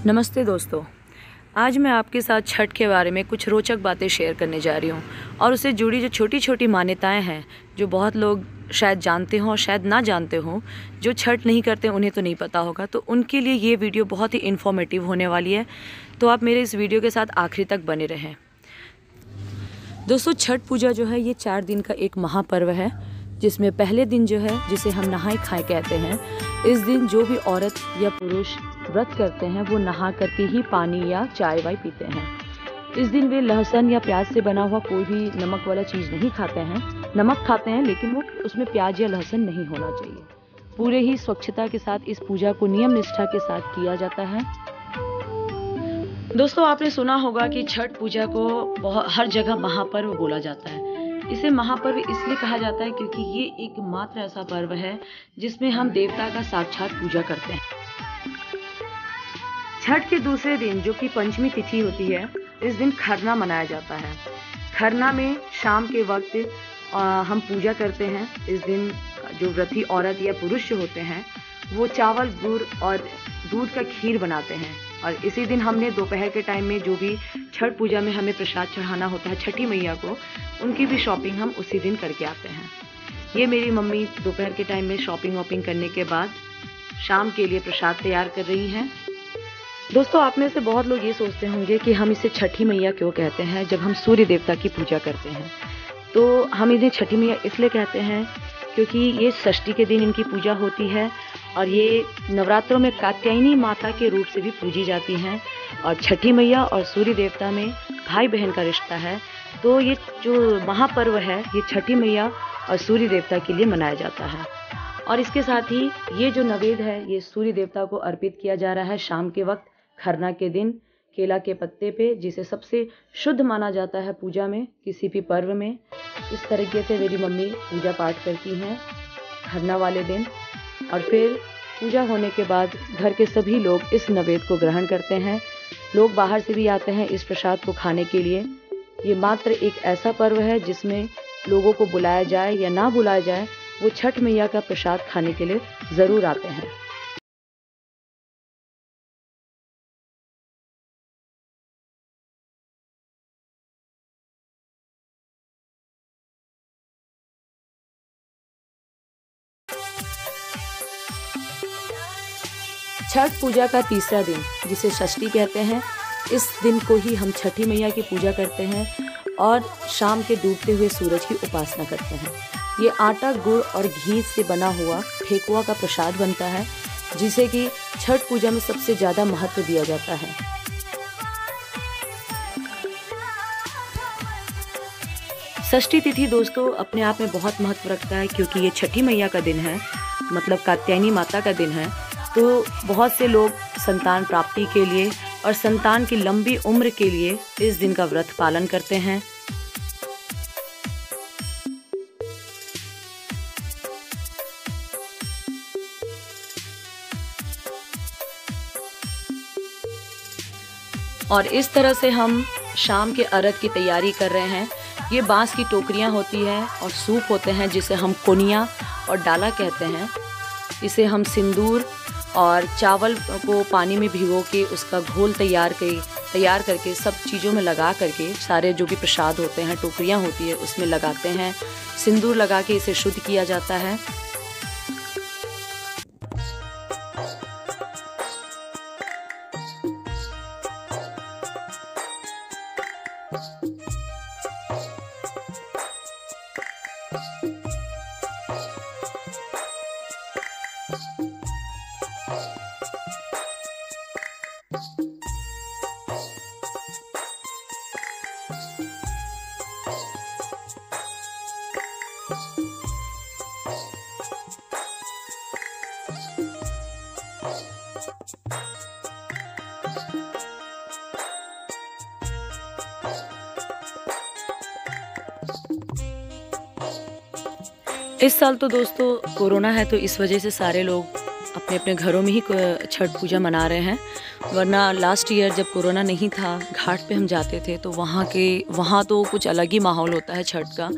नमस्ते दोस्तों, आज मैं आपके साथ छठ के बारे में कुछ रोचक बातें शेयर करने जा रही हूँ और उससे जुड़ी जो छोटी छोटी मान्यताएं हैं जो बहुत लोग शायद जानते हों और शायद ना जानते हों। जो छठ नहीं करते उन्हें तो नहीं पता होगा, तो उनके लिए ये वीडियो बहुत ही इन्फॉर्मेटिव होने वाली है। तो आप मेरे इस वीडियो के साथ आखिरी तक बने रहें। दोस्तों, छठ पूजा जो है ये 4 दिन का एक महापर्व है, जिसमें पहले दिन जो है जिसे हम नहाए खाए कहते हैं, इस दिन जो भी औरत या पुरुष व्रत करते हैं वो नहा करके ही पानी या चाय वाय पीते हैं। इस दिन वे लहसुन या प्याज से बना हुआ कोई भी नमक वाला चीज़ नहीं खाते हैं। नमक खाते हैं लेकिन वो उसमें प्याज या लहसुन नहीं होना चाहिए। पूरे ही स्वच्छता के साथ इस पूजा को नियम निष्ठा के साथ किया जाता है। दोस्तों, आपने सुना होगा कि छठ पूजा को हर जगह महापर्व बोला जाता है। इसे महापर्व इसलिए कहा जाता है क्योंकि ये एकमात्र ऐसा पर्व है जिसमें हम देवता का साक्षात पूजा करते हैं। छठ के दूसरे दिन जो कि पंचमी तिथि होती है, इस दिन खरना मनाया जाता है। खरना में शाम के वक्त हम पूजा करते हैं। इस दिन जो व्रती औरत या पुरुष होते हैं वो चावल, गुड़ और दूध का खीर बनाते हैं। और इसी दिन हमने दोपहर के टाइम में जो भी छठ पूजा में हमें प्रसाद चढ़ाना होता है छठी मैया को, उनकी भी शॉपिंग हम उसी दिन करके आते हैं। ये मेरी मम्मी दोपहर के टाइम में शॉपिंग वॉपिंग करने के बाद शाम के लिए प्रसाद तैयार कर रही हैं। दोस्तों, आप में से बहुत लोग ये सोचते होंगे कि हम इसे छठी मैया क्यों कहते हैं जब हम सूर्य देवता की पूजा करते हैं। तो हम इन्हें छठी मैया इसलिए कहते हैं क्योंकि ये षष्ठी के दिन इनकी पूजा होती है और ये नवरात्रों में कात्यायनी माता के रूप से भी पूजी जाती हैं। और छठी मैया और सूर्य देवता में भाई बहन का रिश्ता है। तो ये जो महापर्व है ये छठी मैया और सूर्य देवता के लिए मनाया जाता है। और इसके साथ ही ये जो नवेद है ये सूर्य देवता को अर्पित किया जा रहा है शाम के वक्त खरना के दिन केला के पत्ते पे, जिसे सबसे शुद्ध माना जाता है पूजा में, किसी भी पर्व में। इस तरीके से मेरी मम्मी पूजा पाठ करती हैं खरना वाले दिन। और फिर पूजा होने के बाद घर के सभी लोग इस नवेद को ग्रहण करते हैं। लोग बाहर से भी आते हैं इस प्रसाद को खाने के लिए। ये मात्र एक ऐसा पर्व है जिसमें लोगों को बुलाया जाए या ना बुलाया जाए, वो छठ मैया का प्रसाद खाने के लिए ज़रूर आते हैं। छठ पूजा का तीसरा दिन, जिसे षष्ठी कहते हैं, इस दिन को ही हम छठी मैया की पूजा करते हैं और शाम के डूबते हुए सूरज की उपासना करते हैं। ये आटा, गुड़ और घी से बना हुआ ठेकुआ का प्रसाद बनता है, जिसे कि छठ पूजा में सबसे ज़्यादा महत्व दिया जाता है। षष्ठी तिथि दोस्तों अपने आप में बहुत महत्व रखता है क्योंकि ये छठी मैया का दिन है, मतलब कात्यायनी माता का दिन है। तो बहुत से लोग संतान प्राप्ति के लिए और संतान की लंबी उम्र के लिए इस दिन का व्रत पालन करते हैं। और इस तरह से हम शाम के अर्घ की तैयारी कर रहे हैं। ये बांस की टोकरियां होती हैं और सूप होते हैं जिसे हम कोनिया और डाला कहते हैं। इसे हम सिंदूर और चावल को पानी में भिगो के उसका घोल तैयार करके सब चीज़ों में लगा करके सारे जो भी प्रसाद होते हैं, टोकरियां होती है, उसमें लगाते हैं। सिंदूर लगा के इसे शुद्ध किया जाता है। इस साल तो दोस्तों कोरोना है, तो इस वजह से सारे लोग अपने अपने घरों में ही छठ पूजा मना रहे हैं। वरना लास्ट ईयर जब कोरोना नहीं था, घाट पे हम जाते थे तो वहाँ तो कुछ अलग ही माहौल होता है छठ का।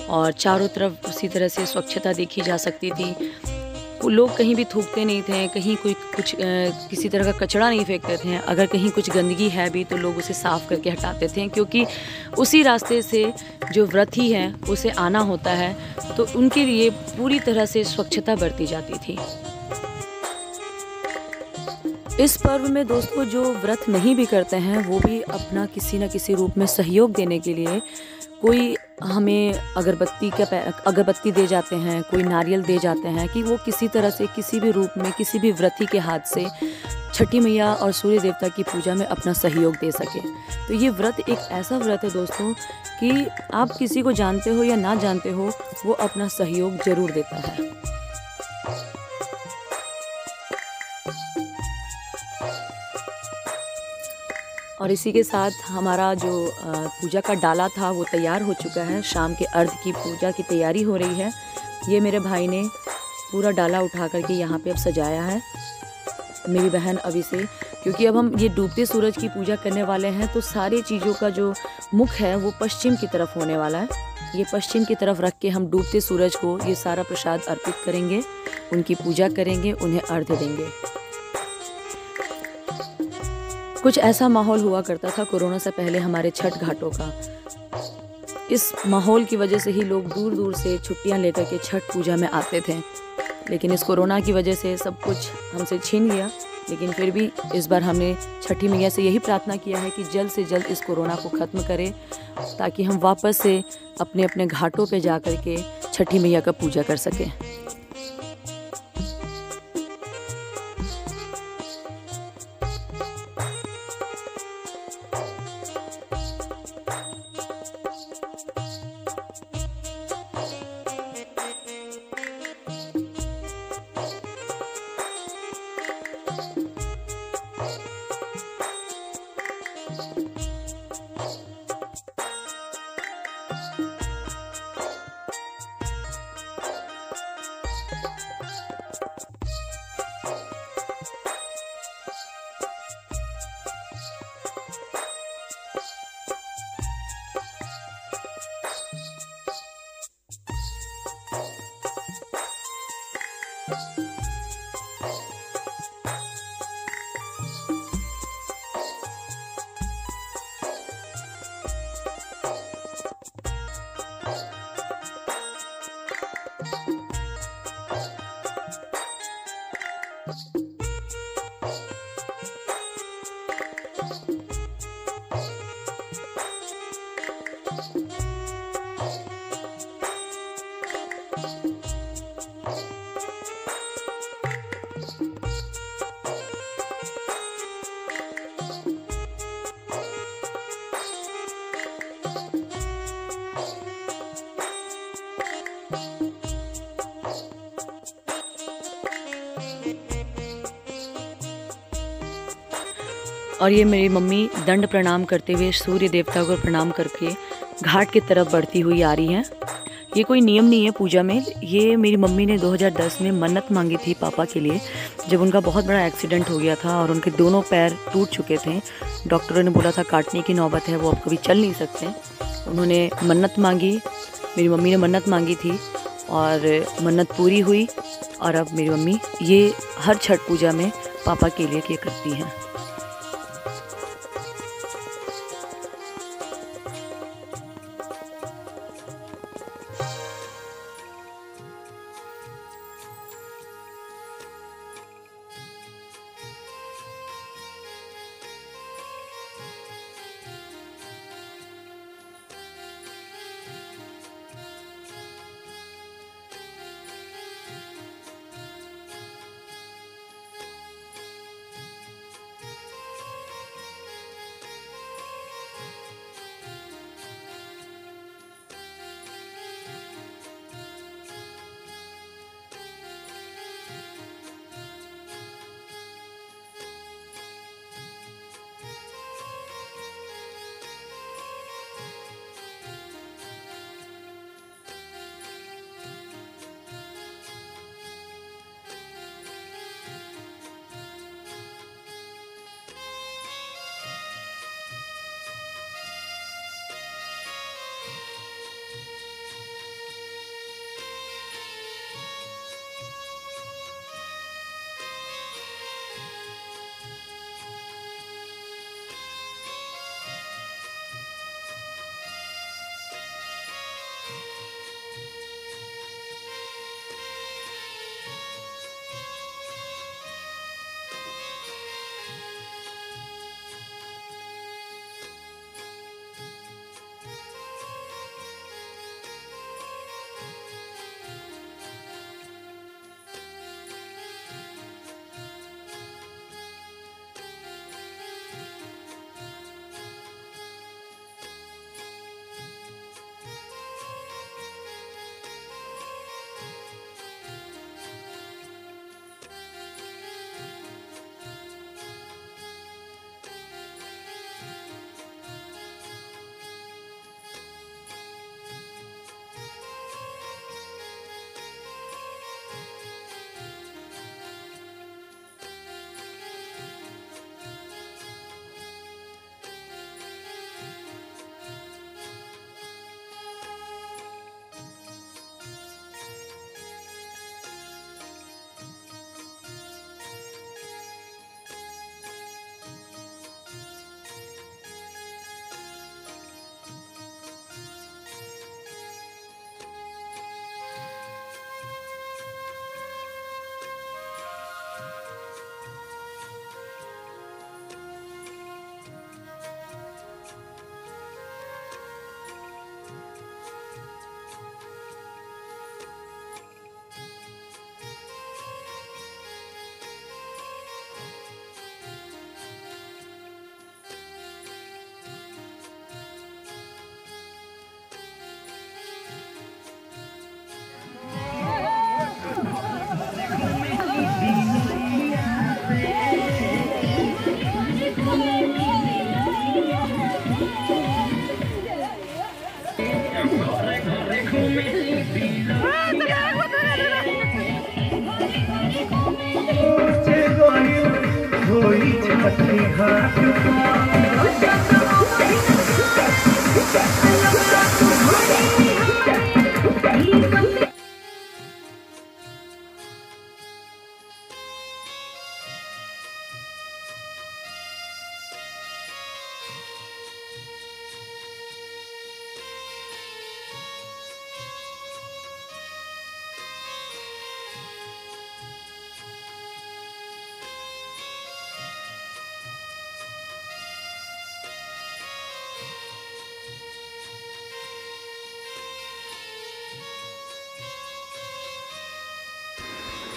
और चारों तरफ उसी तरह से स्वच्छता देखी जा सकती थी। लोग कहीं भी थूकते नहीं थे, कहीं कोई कुछ किसी तरह का कचरा नहीं फेंकते थे। अगर कहीं कुछ गंदगी है भी तो लोग उसे साफ़ करके हटाते थे, क्योंकि उसी रास्ते से जो व्रती हैं उसे आना होता है, तो उनके लिए पूरी तरह से स्वच्छता बरती जाती थी। इस पर्व में दोस्तों जो व्रत नहीं भी करते हैं वो भी अपना किसी न किसी रूप में सहयोग देने के लिए कोई हमें अगरबत्ती दे जाते हैं, कोई नारियल दे जाते हैं, कि वो किसी तरह से किसी भी रूप में किसी भी व्रती के हाथ से छठी मैया और सूर्य देवता की पूजा में अपना सहयोग दे सके। तो ये व्रत एक ऐसा व्रत है दोस्तों कि आप किसी को जानते हो या ना जानते हो, वो अपना सहयोग जरूर देता है। और इसी के साथ हमारा जो पूजा का डाला था वो तैयार हो चुका है। शाम के अर्घ की पूजा की तैयारी हो रही है। ये मेरे भाई ने पूरा डाला उठा करके यहाँ पे अब सजाया है, मेरी बहन अभी से, क्योंकि अब हम ये डूबते सूरज की पूजा करने वाले हैं, तो सारी चीज़ों का जो मुख है वो पश्चिम की तरफ होने वाला है। ये पश्चिम की तरफ रख के हम डूबते सूरज को ये सारा प्रसाद अर्पित करेंगे, उनकी पूजा करेंगे, उन्हें अर्घ देंगे। कुछ ऐसा माहौल हुआ करता था कोरोना से पहले हमारे छठ घाटों का। इस माहौल की वजह से ही लोग दूर दूर से छुट्टियां लेकर के छठ पूजा में आते थे, लेकिन इस कोरोना की वजह से सब कुछ हमसे छीन गया। लेकिन फिर भी इस बार हमने छठी मैया से यही प्रार्थना किया है कि जल्द से जल्द इस कोरोना को ख़त्म करे, ताकि हम वापस से अपने अपने घाटों पे जा कर के छठी मैया का पूजा कर सकें। और ये मेरी मम्मी दंड प्रणाम करते हुए सूर्य देवता को प्रणाम करके घाट की तरफ बढ़ती हुई आ रही हैं। ये कोई नियम नहीं है पूजा में, ये मेरी मम्मी ने 2010 में मन्नत मांगी थी पापा के लिए, जब उनका बहुत बड़ा एक्सीडेंट हो गया था और उनके दोनों पैर टूट चुके थे। डॉक्टरों ने बोला था काटने की नौबत है, वो अब कभी चल नहीं सकते। उन्होंने मन्नत मांगी, मेरी मम्मी ने मन्नत मांगी थी और मन्नत पूरी हुई। और अब मेरी मम्मी ये हर छठ पूजा में पापा के लिए ये करती हैं।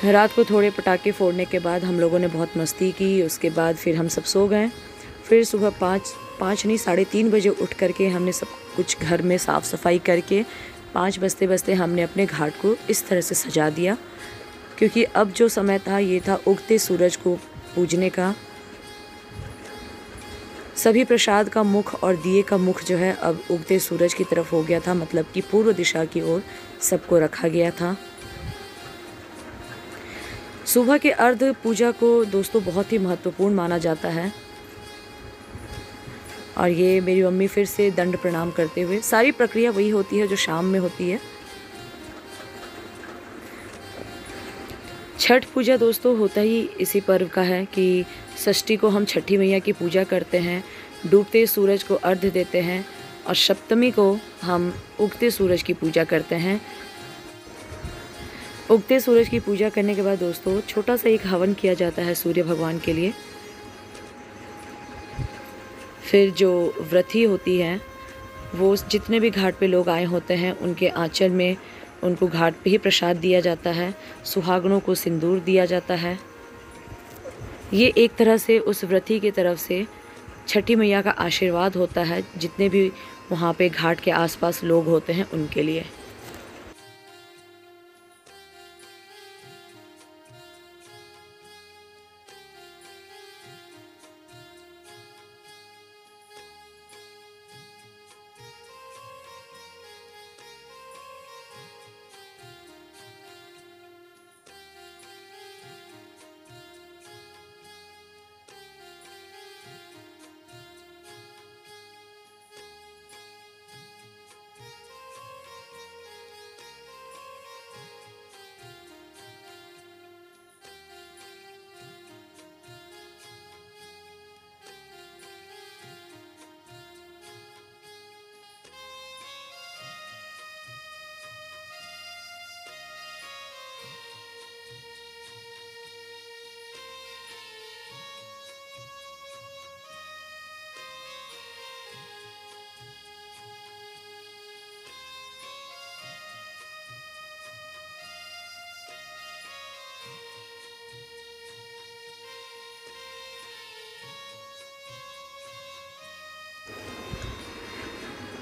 रात को थोड़े पटाखे फोड़ने के बाद हम लोगों ने बहुत मस्ती की। उसके बाद फिर हम सब सो गए। फिर सुबह 3:30 बजे उठ करके हमने सब कुछ घर में साफ़ सफाई करके 5 बजते बजते हमने अपने घाट को इस तरह से सजा दिया, क्योंकि अब जो समय था ये था उगते सूरज को पूजने का। सभी प्रसाद का मुख और दिए का मुख जो है अब उगते सूरज की तरफ हो गया था, मतलब कि पूर्व दिशा की ओर सबको रखा गया था। सुबह के अर्ध पूजा को दोस्तों बहुत ही महत्वपूर्ण माना जाता है। और ये मेरी मम्मी फिर से दंड प्रणाम करते हुए, सारी प्रक्रिया वही होती है जो शाम में होती है। छठ पूजा दोस्तों होता ही इसी पर्व का है कि षष्ठी को हम छठी मैया की पूजा करते हैं, डूबते सूरज को अर्घ्य देते हैं, और सप्तमी को हम उगते सूरज की पूजा करते हैं। उगते सूरज की पूजा करने के बाद दोस्तों छोटा सा एक हवन किया जाता है सूर्य भगवान के लिए। फिर जो व्रती होती हैं वो जितने भी घाट पे लोग आए होते हैं उनके आंचल में उनको घाट पे ही प्रसाद दिया जाता है, सुहागनों को सिंदूर दिया जाता है। ये एक तरह से उस व्रती की तरफ से छठी मैया का आशीर्वाद होता है जितने भी वहाँ पे घाट के आसपास लोग होते हैं उनके लिए।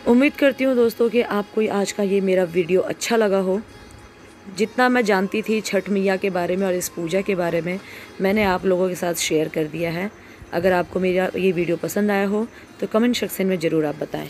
उम्मीद करती हूँ दोस्तों कि आपको आज का ये मेरा वीडियो अच्छा लगा हो। जितना मैं जानती थी छठ मैया के बारे में और इस पूजा के बारे में मैंने आप लोगों के साथ शेयर कर दिया है। अगर आपको मेरा ये वीडियो पसंद आया हो तो कमेंट सेक्शन में ज़रूर आप बताएं।